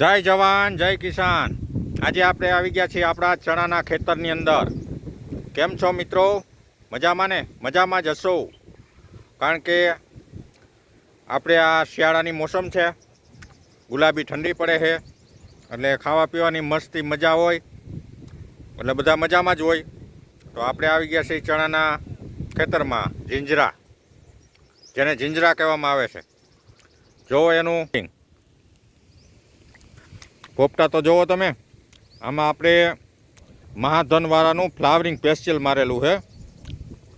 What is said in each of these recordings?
જય જવાન જય કિસાન। આજે આપણે આવી ગયા છીએ આપણા ચણાના ખેતરની અંદર। કેમ છો મિત્રો? મજામાં ને? મજામાં જ હશો, કારણ કે આપણે આ શિયાળાની મોસમ છે, ગુલાબી ઠંડી પડે છે, એટલે ખાવા પીવાની મસ્તી મજા હોય, એટલે બધા મજામાં જ હોય। તો આપણે આવી ગયા છીએ ચણાના ખેતરમાં, ઝીંઝરા, જેને ઝીંઝરા કહેવામાં આવે છે। જો એનું પોપટા તો જોવો તમે। આમાં આપણે મહાધનવાળાનું ફ્લાવરિંગ પેસ્ટિલ મારેલું છે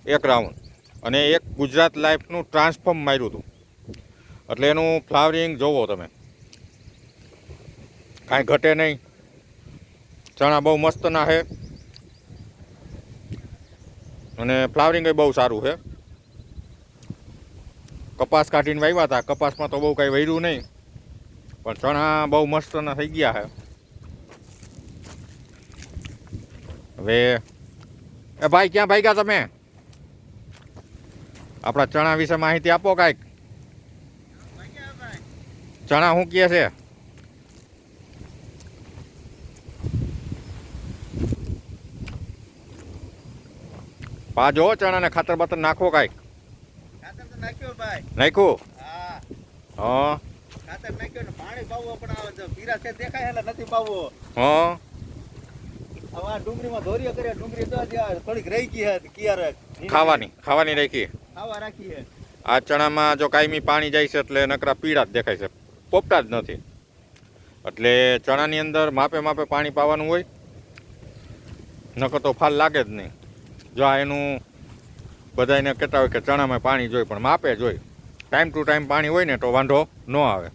1 રાઉન્ડ, અને એક ગુજરાત લાઈફનું ટ્રાન્સફોર્મ માર્યું હતું, એટલે એનું ફ્લાવરિંગ જોવો તમે, કાંઈ ઘટે નહીં। ચણા બહુ મસ્તના છે અને ફ્લાવરિંગ એ બહુ સારું છે। કપાસ કાઢીને વાવ્યા હતા, કપાસમાં તો બહુ કાંઈ વર્યું નહીં, પણ ચણા બહુ મસ્તના થઈ ગયા છે। હવે એ ભાઈ, ક્યાં ભાગ્યા તમે? આપણા ચણા વિશે માહિતી આપો કાંઈક। ચણા શું કહે છે? પાજો ચણાને ખાતર બાતર નાખો કાંઈક। ખાતર તો નાખ્યો ભાઈ। નાખ્યું? હા હા, ખાતર નાખ્યો ને પાણી પાવવો પણ આવે છે, પીરા છે દેખાય એટલે નથી પાવવો। હા, હવે આ ડુંગળીમાં ધોરીઓ કર્યા, ડુંગળી તો હજી થોડીક રહી ગઈ છે કિયાર ખાવાની રાખી। ખાવા રાખી છે। આ ચણામાં જો કાયમી પાણી જાય છે એટલે નકરા પીળા જ દેખાય છે, પોપટા જ નથી। એટલે ચણાની અંદર માપે માપે પાણી પાવાનું હોય, નકર તો ફાલ લાગે જ નહીં। જો આ એનું બધાને કહેતા હોય કે ચણામાં પાણી જોઈએ, પણ માપે જોઈએ। ટાઈમ ટુ ટાઈમ પાણી હોય ને તો વાંધો ન આવે।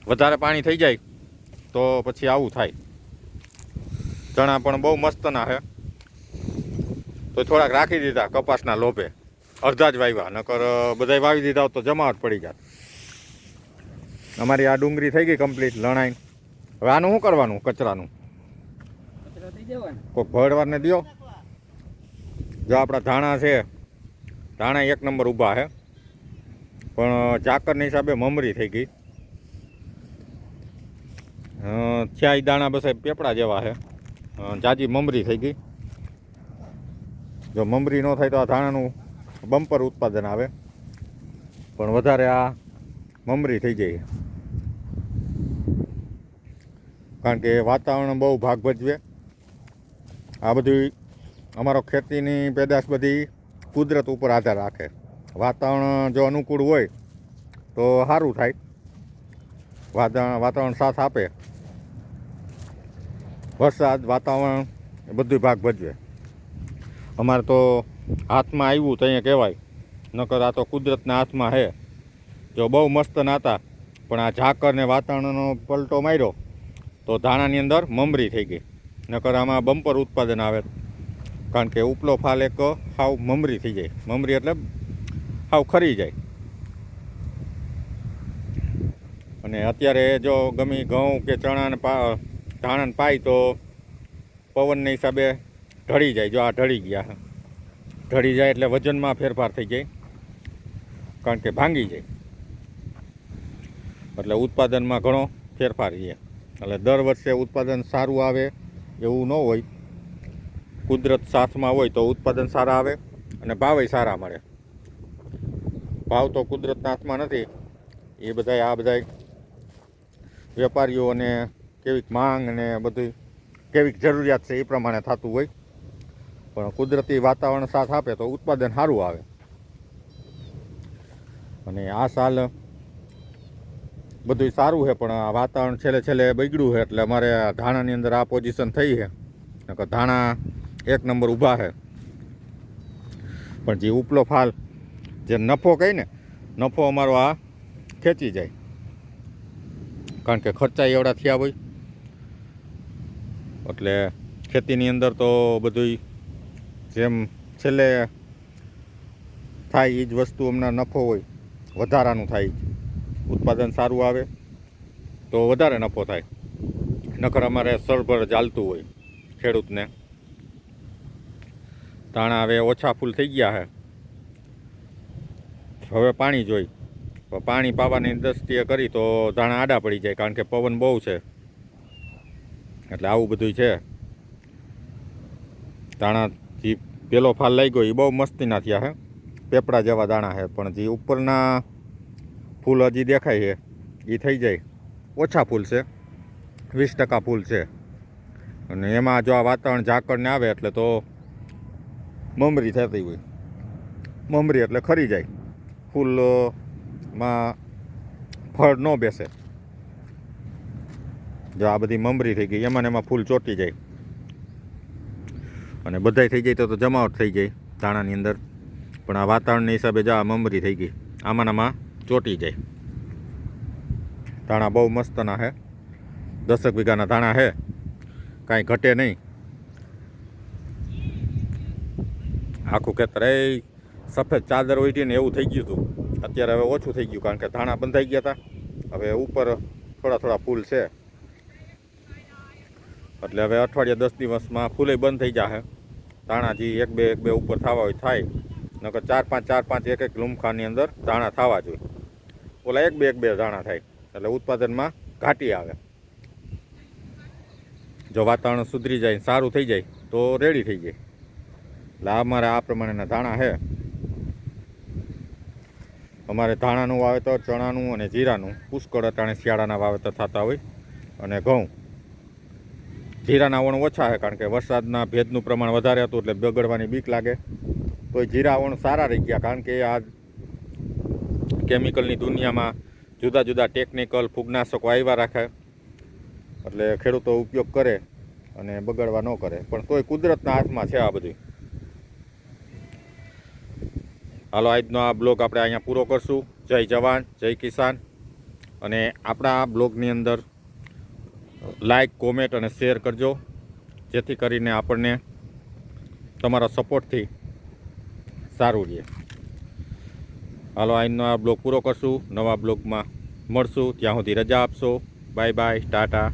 વધારે પાણી થઈ જાય તો પછી આવું થાય। ચણા પણ બહુ મસ્તના છે, તો થોડાક રાખી દીધા કપાસના લોભે, અડધા જ વાવ્યા, નકર બધા વાવી દીધા તો જમાવટ પડી જાત। અમારી આ ડુંગળી થઈ ગઈ કમ્પ્લીટ લણાઈને। હવે આનું શું કરવાનું? કચરાનું કોઈક ભરવારને દો। જો આપણા ધાણા છે, ધાણા 1 નંબર ઊભા છે, પણ ચાકરના હિસાબે મમરી થઈ ગઈ। થયા દાણા બસ પેપડા જેવા છે, જાજી મમરી થઈ ગઈ। જો મમરી ન થાય તો આ ધાણાનું બમ્પર ઉત્પાદન આવે, પણ વધારે આ મમરી થઈ જાય, કારણ કે વાતાવરણ બહુ ભાગ ભજવે। આ બધી અમારો ખેતીની પેદાશ બધી કુદરત ઉપર આધાર રાખે। વાતાવરણ જો અનુકૂળ હોય તો સારું થાય, વાતાવરણ સાથ આપે, વરસાદ, વાતાવરણ એ બધું ભાગ ભજવે। અમારે તો હાથમાં આવ્યું તો અહીંયા કહેવાય, નકર આ તો કુદરતના હાથમાં છે। જો બહુ મસ્ત નાતા, પણ આ ઝાકર ને વાતાવરણનો પલટો માર્યો તો ધાણાની અંદર મમરી થઈ ગઈ, નકર આમાં બમ્પર ઉત્પાદન આવે, કારણ કે ઉપલો ફાલ એક હાવ મમરી થઈ જાય। મમરી એટલે હાવ ખરી જાય। અને અત્યારે જો ગમી ઘઉં કે ચણાને ધાણાને પાય તો પવનના હિસાબે ઢળી જાય। જો આ ઢળી ગયા, ઢળી જાય એટલે વજનમાં ફેરફાર થઈ જાય, કારણ કે ભાંગી જાય, એટલે ઉત્પાદનમાં ઘણો ફેરફાર છે। એટલે દર વર્ષે ઉત્પાદન સારું આવે એવું ન હોય। કુદરત સાથમાં હોય તો ઉત્પાદન સારા આવે અને ભાવે સારા મળે। ભાવ તો કુદરતના હાથમાં નથી, એ બધા આ બધા વેપારીઓ અને કેવીક માંગ અને બધી કેવીક જરૂરિયાત છે એ પ્રમાણે થતું હોય, પણ કુદરતી વાતાવરણ સાથ આપે તો ઉત્પાદન સારું આવે। અને આ સાલ બધું સારું છે, પણ આ વાતાવરણ છેલ્લે બગડ્યું છે, એટલે અમારે ધાણાની અંદર આ પોઝિશન થઈ છે, નકર ધાણા 1 નંબર ઊભા છે। પણ જે ઉપલો ફાલ, જે નફો કહે ને, નફો અમારો આ ખેંચી જાય, કારણ કે ખર્ચા એવડા થયા હોય। એટલે ખેતીની અંદર તો બધું જેમ છેલ્લે થાય એ જ વસ્તુ અમને નફો હોય, વધારાનું થાય, ઉત્પાદન સારું આવે તો વધારે નફો થાય, નકર અમારે સરભર ચાલતું હોય ખેડૂતને। ધાણા હવે ઓછા ફૂલ થઈ ગયા છે, હવે પાણી જોઈ, પણ પાણી પાવાની દ્રષ્ટિએ કરી તો ધાણા આડા પડી જાય, કારણ કે પવન બહુ છે. એટલે આવું બધું છે. ધાણા જે પેલો ફાલ લાગ્યો એ બહુ મસ્તીના થયા છે, પેપડા જેવા દાણા છે. પણ જે ઉપરના ફૂલ હજી દેખાય છે એ થઈ જાય, ઓછા ફૂલ છે, 20% ફૂલ છે. અને એમાં જો આ વાતાવરણ ઝાકળને આવે એટલે તો મમરી થતી હોય. મમરી એટલે ખરી જાય, ફૂલમાં ફળ ન બેસે. જો આ બધી મમરી થઈ ગઈ, એમાં ને એમાં ફૂલ ચોંટી જાય. અને બધાય થઈ જાય તો જમાવટ થઈ જાય ધાણાની અંદર. પણ આ વાતાવરણના હિસાબે જો આ મમરી થઈ ગઈ, આમાં ચોંટી જાય. ધાણા બહુ મસ્તના છે, 10 વીઘાના ધાણા છે, કાંઈ ઘટે નહીં. આખું ખેતર એ સફેદ ચાદર ઓઢી ને એવું થઈ ગયું હતું. અત્યારે હવે ઓછું થઈ ગયું, કારણ કે ધાણા બંધાઈ ગયા હતા. હવે ઉપર થોડા ફૂલ છે, એટલે હવે અઠવાડિયા 10 દિવસમાં ફૂલે બંધ થઈ જશે. ધાણા જે એક બે ઉપર થવા હોય થાય, નકર 4-5 એક લૂમખાની અંદર ધાણા થવા જોઈએ. ઓલા એક બે ધાણા થાય એટલે ઉત્પાદનમાં ઘાટી આવે. જો વાતાવરણ સુધરી જાય, સારું થઈ જાય તો રેડી થઈ જાય. એટલે અમારે આ પ્રમાણેના ધાણા છે. અમારે ધાણાનું વાવેતર, ચણાનું અને જીરાનું પુષ્કળ અટાણે શિયાળાના વાવેતર થતા હોય. અને ઘઉં, જીરાના વણ ઓછા છે, કારણ કે વરસાદના ભેજનું પ્રમાણ વધારે હતું એટલે બગડવાની બીક લાગે. તોય જીરા વણ સારા રહી ગયા, કારણ કે આ કેમિકલની દુનિયામાં જુદા જુદા ટેકનિકલ ફૂગનાશકો આવ્યા રાખે, એટલે ખેડૂતો ઉપયોગ કરે અને બગડવા ન કરે. પણ તોય કુદરતના હાથમાં છે આ બધું. હાલો, આજનો આ બ્લોગ આપણે અહીંયા પૂરો કરશું. જય જવાન, જય કિસાન. અને આપણા આ બ્લોગની અંદર લાઈક, કોમેન્ટ અને શેર કરજો, જેથી કરીને આપણને તમારા સપોર્ટથી સારું રહે. હાલો, આજનો આ બ્લોગ પૂરો કરશું. નવા બ્લોગમાં મળશું. ત્યાં સુધી રજા આપશો. Bye bye, Tata.